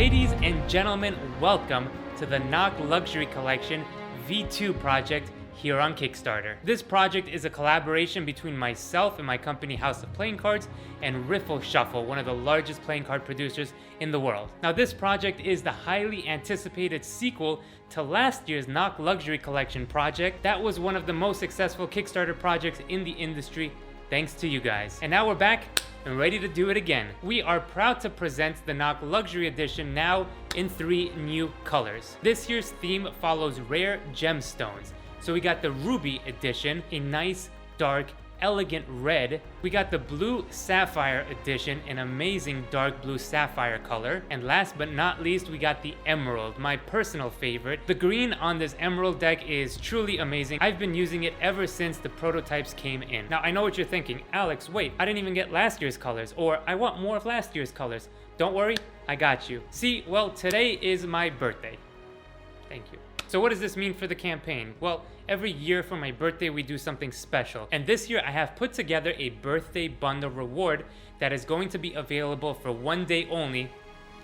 Ladies and gentlemen, welcome to the NOC Luxury Collection V2 project here on Kickstarter. This project is a collaboration between myself and my company House of Playing Cards and Riffle Shuffle, one of the largest playing card producers in the world. Now this project is the highly anticipated sequel to last year's NOC Luxury Collection project. That was one of the most successful Kickstarter projects in the industry, thanks to you guys. And now we're back and ready to do it again. We are proud to present the NOC Luxury Edition now in 3 new colors. This year's theme follows rare gemstones. So we got the Ruby Edition, a nice, dark, elegant red. We got the Blue Sapphire Edition, an amazing dark blue sapphire color. And last but not least, we got the Emerald, my personal favorite. The green on this Emerald deck is truly amazing. I've been using it ever since the prototypes came in. Now I know what you're thinking, Alex, wait, I didn't even get last year's colors, or I want more of last year's colors. Don't worry, I got you. See, well, today is my birthday. Thank you. So what does this mean for the campaign? Well, every year for my birthday we do something special. And this year I have put together a birthday bundle reward that is going to be available for 1 day only,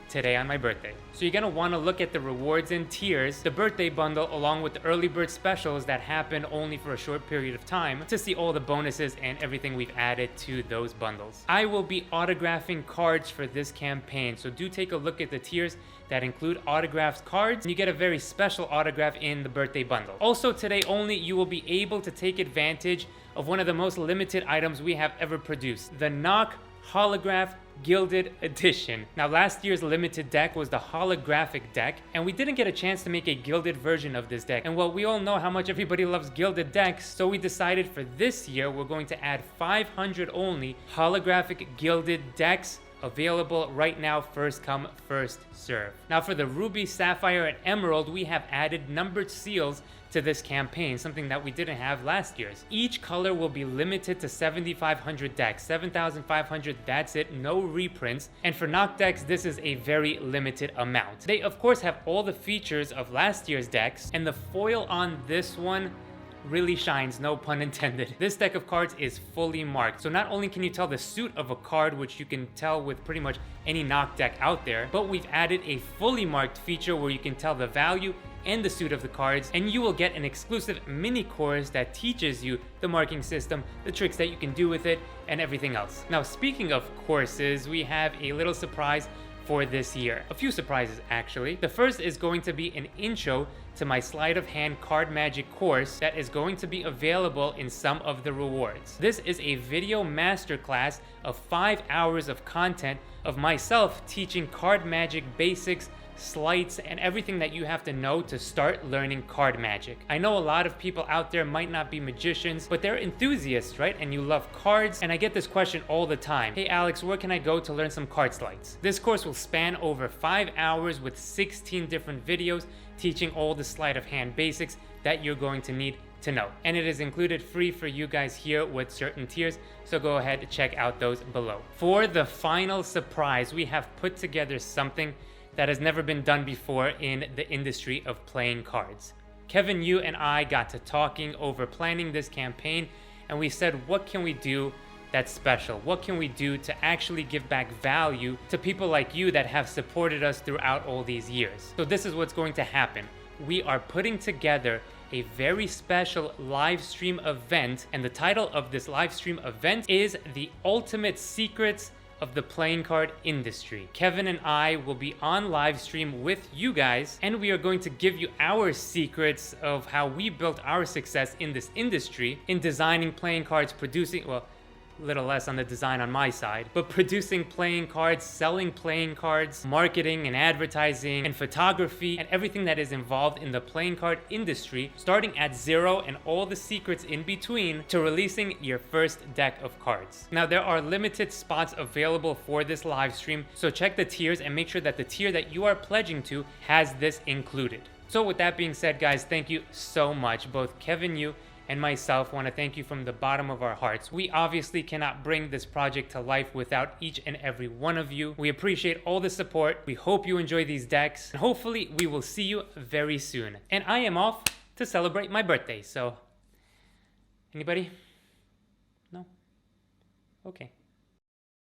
today on my birthday. So you're gonna wanna look at the rewards and tiers, the birthday bundle, along with the early bird specials that happen only for a short period of time, to see all the bonuses and everything we've added to those bundles. I will be autographing cards for this campaign, so do take a look at the tiers that include autographed cards. You get a very special autograph in the birthday bundle. Also today only, you will be able to take advantage of one of the most limited items we have ever produced, the NOC Holograph Gilded Edition. Now last year's limited deck was the holographic deck, and we didn't get a chance to make a gilded version of this deck. And well, we all know how much everybody loves gilded decks, so we decided for this year we're going to add 500 only holographic gilded decks available right now, first come, first serve. Now for the Ruby, Sapphire, and Emerald, we have added numbered seals to this campaign, something that we didn't have last year's. Each color will be limited to 7,500 decks, 7,500, that's it, no reprints. And for NOC decks, this is a very limited amount. They of course have all the features of last year's decks, and the foil on this one really shines, no pun intended. This deck of cards is fully marked, so not only can you tell the suit of a card, which you can tell with pretty much any NOC deck out there, but we've added a fully marked feature where you can tell the value and the suit of the cards, and you will get an exclusive mini course that teaches you the marking system, the tricks that you can do with it, and everything else. Now speaking of courses, we have a little surprise for this year. A few surprises actually. The first is going to be an intro to my sleight of hand card magic course that is going to be available in some of the rewards. This is a video masterclass of 5 hours of content of myself teaching card magic basics, sleights, and everything that you have to know to start learning card magic. I know a lot of people out there might not be magicians, but they're enthusiasts, right? And you love cards, and I get this question all the time. Hey Alex, where can I go to learn some card sleights? This course will span over 5 hours with 16 different videos teaching all the sleight of hand basics that you're going to need to know. And it is included free for you guys here with certain tiers, so go ahead and check out those below. For the final surprise, we have put together something that has never been done before in the industry of playing cards. Kevin Yu and I got to talking over planning this campaign, and we said, what can we do that's special? What can we do to actually give back value to people like you that have supported us throughout all these years? So this is what's going to happen. We are putting together a very special live stream event, and the title of this live stream event is The Ultimate Secrets of the Playing Card Industry. Kevin and I will be on live stream with you guys, and we are going to give you our secrets of how we built our success in this industry in designing playing cards, producing, well, little less on the design on my side, but producing playing cards, selling playing cards, marketing and advertising and photography and everything that is involved in the playing card industry, starting at zero and all the secrets in between to releasing your first deck of cards. Now there are limited spots available for this live stream, so check the tiers and make sure that the tier that you are pledging to has this included. So with that being said, guys, thank you so much. Both Kevin Yu and myself want to thank you from the bottom of our hearts. We obviously cannot bring this project to life without each and every one of you. We appreciate all the support. We hope you enjoy these decks, and hopefully we will see you very soon. And I am off to celebrate my birthday, so anybody? No? Okay.